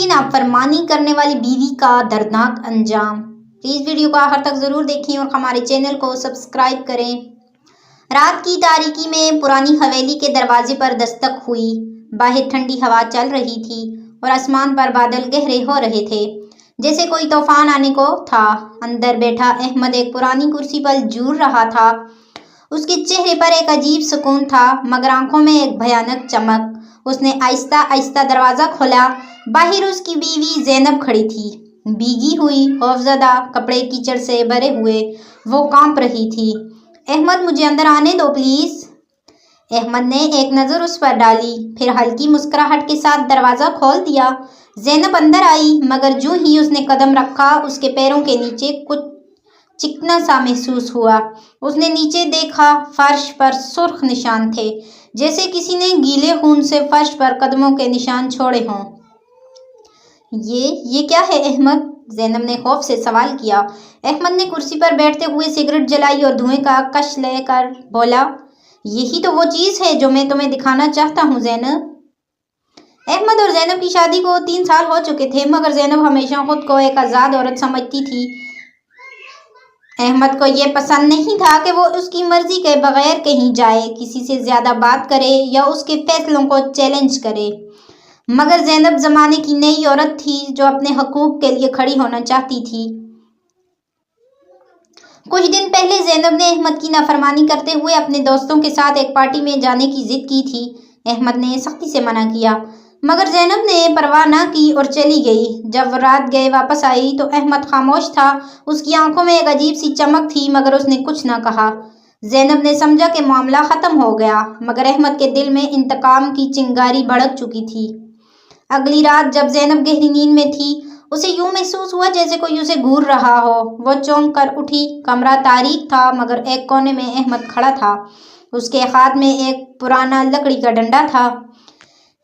کی نافرمانی کرنے والی بیوی کا دردناک انجام۔ پلیز ویڈیو کو آخر تک ضرور دیکھیں اور ہمارے چینل کو سبسکرائب کریں۔ رات کی تاریکی میں پرانی حویلی کے دروازے پر دستک ہوئی۔ باہر ٹھنڈی ہوا چل رہی تھی اور آسمان پر بادل گہرے ہو رہے تھے، جیسے کوئی طوفان آنے کو تھا۔ اندر بیٹھا احمد ایک پرانی کرسی پر جھول رہا تھا۔ اس کے چہرے پر ایک عجیب سکون تھا، مگر آنکھوں میں ایک بھیانک چمک۔ اس نے آہستہ آہستہ دروازہ کھولا۔ باہر اس کی بیوی زینب کھڑی تھی، بھیگی ہوئی، خوفزدہ، کپڑے کیچڑ سے بھرے ہوئے۔ وہ کانپ رہی تھی۔ احمد، مجھے اندر آنے دو پلیز۔ احمد نے ایک نظر اس پر ڈالی، پھر ہلکی مسکراہٹ کے ساتھ دروازہ کھول دیا۔ زینب اندر آئی، مگر جو ہی اس نے قدم رکھا اس کے پیروں کے نیچے کچھ چکنا سا محسوس ہوا۔ اس نے نیچے دیکھا، فرش پر سرخ نشان تھے، جیسے کسی نے گیلے خون سے فرش پر قدموں کے نشان چھوڑے ہوں۔ یہ کیا ہے احمد؟ زینب نے خوف سے سوال کیا۔ احمد نے کرسی پر بیٹھتے ہوئے سگریٹ جلائی اور دھوئیں کا کش لے کر بولا، یہی تو وہ چیز ہے جو میں تمہیں دکھانا چاہتا ہوں زینب۔ احمد اور زینب کی شادی کو 3 سال ہو چکے تھے، مگر زینب ہمیشہ خود کو ایک آزاد عورت سمجھتی تھی۔ احمد کو یہ پسند نہیں تھا کہ وہ اس کی مرضی کے بغیر کہیں جائے، کسی سے زیادہ بات کرے یا اس کے فیصلوں کو چیلنج کرے۔ مگر زینب زمانے کی نئی عورت تھی جو اپنے حقوق کے لیے کھڑی ہونا چاہتی تھی۔ کچھ دن پہلے زینب نے احمد کی نافرمانی کرتے ہوئے اپنے دوستوں کے ساتھ ایک پارٹی میں جانے کی ضد کی تھی۔ احمد نے سختی سے منع کیا، مگر زینب نے پرواہ نہ کی اور چلی گئی۔ جب وہ رات گئے واپس آئی تو احمد خاموش تھا۔ اس کی آنکھوں میں ایک عجیب سی چمک تھی، مگر اس نے کچھ نہ کہا۔ زینب نے سمجھا کہ معاملہ ختم ہو گیا، مگر احمد کے دل میں انتقام کی چنگاری بھڑک چکی تھی۔ اگلی رات جب زینب گہری نیند میں تھی، اسے یوں محسوس ہوا جیسے کوئی اسے گھور رہا ہو۔ وہ چونک کر اٹھی۔ کمرہ تاریک تھا، مگر ایک کونے میں احمد کھڑا تھا۔ اس کے ہاتھ میں ایک پرانا لکڑی کا ڈنڈا تھا۔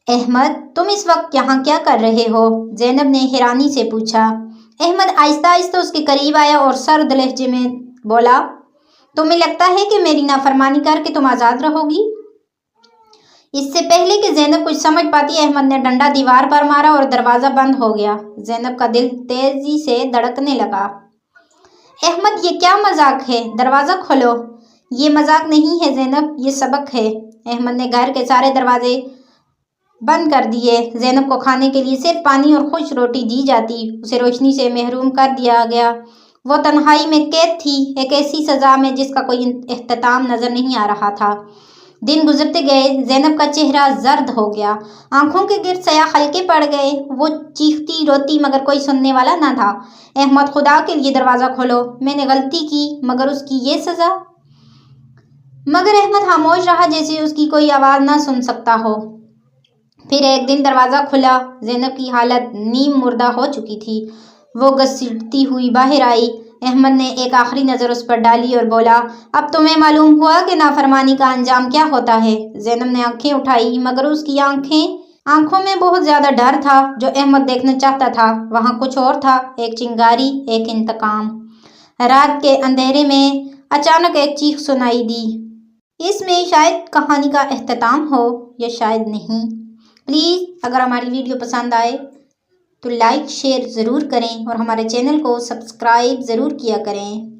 احمد، تم اس وقت یہاں کیا کر رہے ہو؟ زینب نے حیرانی سے پوچھا۔ احمد آہستہ آہستہ اس کے قریب آیا اور سرد لہجے میں بولا، تمہیں لگتا ہے کہ میری نافرمانی کر کے تم آزاد رہو گی؟ اس سے پہلے کہ زینب کچھ سمجھ پاتی، احمد نے ڈنڈا دیوار پر مارا اور دروازہ بند ہو گیا۔ زینب کا دل تیزی سے دھڑکنے لگا۔ احمد، یہ کیا مذاق ہے؟ دروازہ کھولو۔ یہ مذاق نہیں ہے زینب، یہ سبق ہے۔ احمد نے گھر کے سارے دروازے بند کر دیے۔ زینب کو کھانے کے لیے صرف پانی اور خشک روٹی دی جاتی۔ اسے روشنی سے محروم کر دیا گیا۔ وہ تنہائی میں قید تھی، ایک ایسی سزا میں جس کا کوئی اختتام نظر نہیں آ رہا تھا۔ دن گزرتے گئے، زینب کا چہرہ زرد ہو گیا، آنکھوں کے گرد سیاہ حلقے پڑ گئے۔ وہ چیختی روتی، مگر کوئی سننے والا نہ تھا۔ احمد، خدا کے لیے دروازہ کھولو، میں نے غلطی کی، مگر اس کی یہ سزا۔ مگر احمد خاموش رہا، جیسے اس کی کوئی آواز نہ سن سکتا ہو۔ پھر ایک دن دروازہ کھلا۔ زینب کی حالت نیم مردہ ہو چکی تھی۔ وہ گھسیٹتی ہوئی باہر آئی۔ احمد نے ایک آخری نظر اس پر ڈالی اور بولا، اب تمہیں معلوم ہوا کہ نافرمانی کا انجام کیا ہوتا ہے۔ زینب نے آنکھیں اٹھائی، مگر اس کی آنکھوں میں بہت زیادہ ڈر تھا۔ جو احمد دیکھنا چاہتا تھا وہاں کچھ اور تھا، ایک چنگاری، ایک انتقام۔ رات کے اندھیرے میں اچانک ایک چیخ سنائی دی۔ اس میں شاید کہانی کا اختتام ہو یا شاید نہیں۔ پلیز اگر ہماری ویڈیو پسند آئے تو لائک شیئر ضرور کریں اور ہمارے چینل کو سبسکرائب ضرور کیا کریں۔